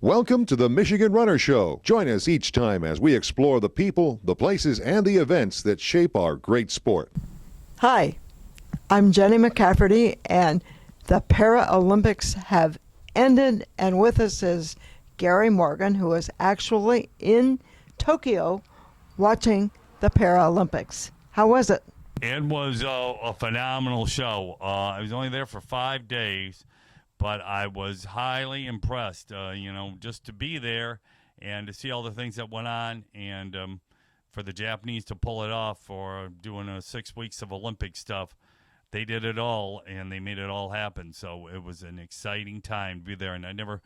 Welcome to the Michigan Runner Show. Join us each time as we explore the people, the places, and the events that shape our great sport. Hi, I'm Jenny McCafferty, and the Paralympics have ended, and with us is Gary Morgan, who is actually in Tokyo watching the Paralympics. How was it? It was a phenomenal show. I was only there for 5 days, but I was highly impressed, just to be there and to see all the things that went on, and for the Japanese to pull it off for doing 6 weeks of Olympic stuff. They did it all, and they made it all happen. So it was an exciting time to be there. And I'd never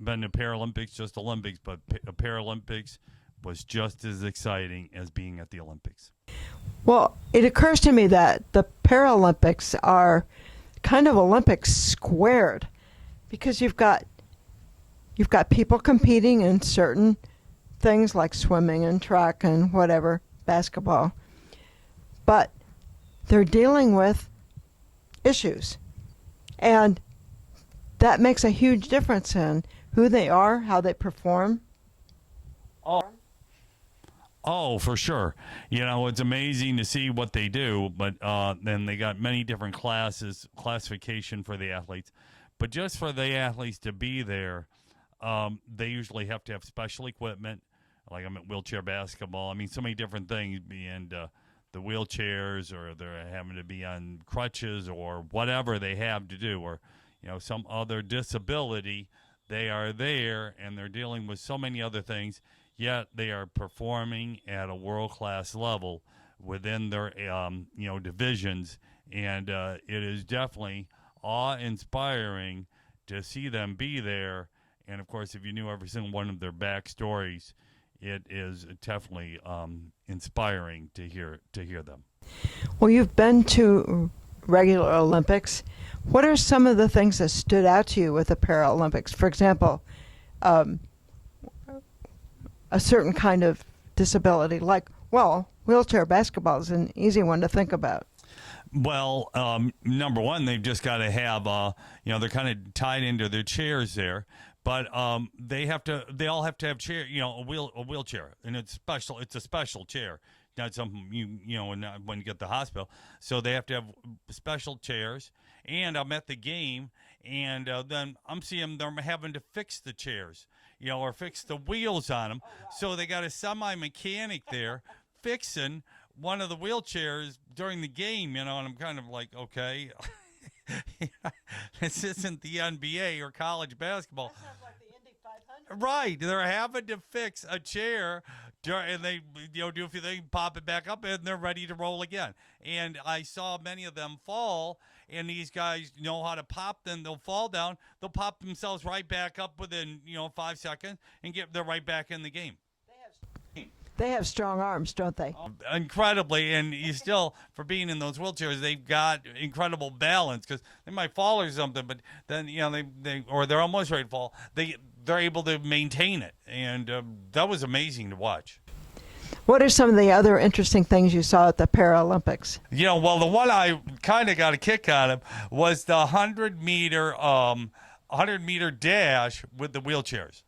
been to Paralympics, just Olympics, but Paralympics was just as exciting as being at the Olympics. Well, it occurs to me that the Paralympics are kind of Olympics squared, because you've got people competing in certain things like swimming and track and whatever, basketball, but they're dealing with issues, and that makes a huge difference in who they are, how they perform. Oh, for sure. It's amazing to see what they do, but then they got many different classification for the athletes. But just for the athletes to be there, they usually have to have special equipment, like I'm at wheelchair basketball. I mean, so many different things, and the wheelchairs, or they're having to be on crutches, or whatever they have to do, or some other disability. They are there, and they're dealing with so many other things. Yet they are performing at a world-class level within their, divisions, and it is definitely awe-inspiring to see them be there. And of course, if you knew every single one of their backstories, it is definitely inspiring to hear them. Well, you've been to regular Olympics. What are some of the things that stood out to you with the Paralympics? For example, a certain kind of disability, like, wheelchair basketball is an easy one to think about. Well, number one, they've just got to have, they're kind of tied into their chairs there, but they all have to have chair, a wheelchair, and it's special. It's a special chair, not something when you get to the hospital. So they have to have special chairs. And I'm at the game, and then I'm seeing them having to fix the chairs, or fix the wheels on them. Oh, wow. So they got a semi-mechanic there fixing one of the wheelchairs during the game, and I'm kind of like, okay, this isn't the NBA or college basketball. That sounds like the Indy 500. Right. They're having to fix a chair, and they do a few things, pop it back up, and they're ready to roll again. And I saw many of them fall, and these guys know how to pop them. They'll fall down. They'll pop themselves right back up within 5 seconds, and they're right back in the game. They have strong arms, don't they? Incredibly, and you still, for being in those wheelchairs, they've got incredible balance, because they might fall or something, but then they're almost ready to fall. They're able to maintain it, and that was amazing to watch. What are some of the other interesting things you saw at the Paralympics? The one I kind of got a kick out of was the 100-meter dash with the wheelchairs.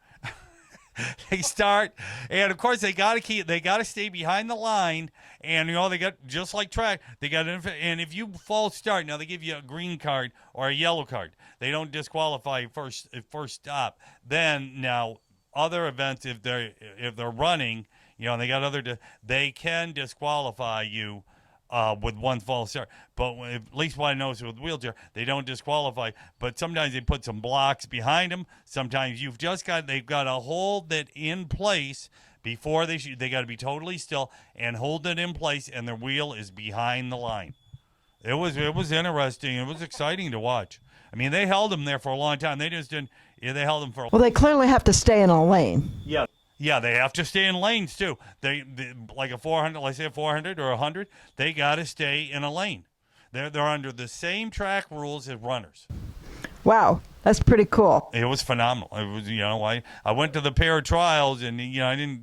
They start, and of course they got to stay behind the line, and they got, just like track, they got, and if you false start, now they give you a green card or a yellow card. They don't disqualify first stop. Then now other events, if they're running, they got they can disqualify you with one false start. But at least what I know is with wheelchair, they don't disqualify. But sometimes they put some blocks behind them. Sometimes they've got to hold it in place before they shoot. They got to be totally still and hold it in place, and their wheel is behind the line. It was interesting. It was exciting to watch. I mean, they held them there for a long time. They just didn't. Yeah, they held them for. Well, they clearly have to stay in a lane. Yeah. Yeah, they have to stay in lanes too. They like a 400, let's say a 400 or 100, they got to stay in a lane. They're under the same track rules as runners. Wow, that's pretty cool. It was phenomenal. It was, I went to the para trials, and I didn't,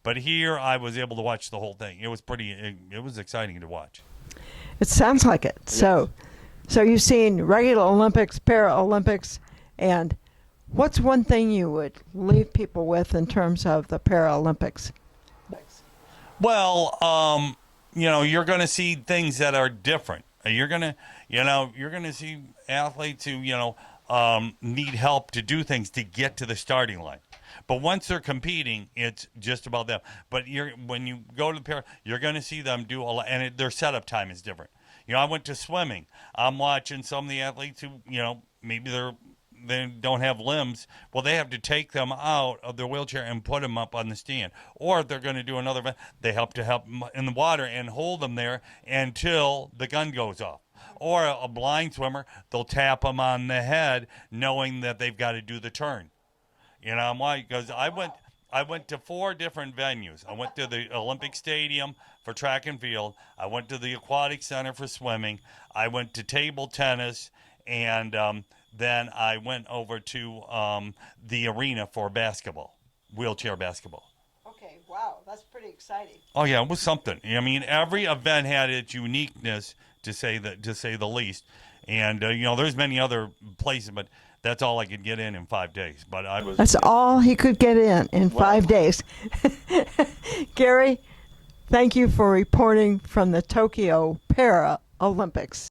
but here I was able to watch the whole thing. It was exciting to watch. It sounds like it. Yes. So you've seen regular Olympics, Paralympics, and What's one thing you would leave people with in terms of the Paralympics? Well, you're going to see things that are different. You're going to see athletes who, need help to do things to get to the starting line. But once they're competing, it's just about them. But when you go to the you're going to see them do a lot, and their setup time is different. I went to swimming. I'm watching some of the athletes who, maybe they don't have limbs. Well, they have to take them out of their wheelchair and put them up on the stand. Or if they're going to do another event, they help them in the water and hold them there until the gun goes off. Or a blind swimmer, they'll tap them on the head knowing that they've got to do the turn. Why? Because I went to 4 different venues. I went to the Olympic Stadium for track and field. I went to the Aquatic Center for swimming. I went to table tennis, and then I went over to the arena for basketball, wheelchair basketball. Okay, wow, that's pretty exciting. Oh yeah, it was something. I mean, every event had its uniqueness, to say the least. And there's many other places, but that's all I could get in 5 days. But That's all he could get in 5 days. Gary, thank you for reporting from the Tokyo Paralympics.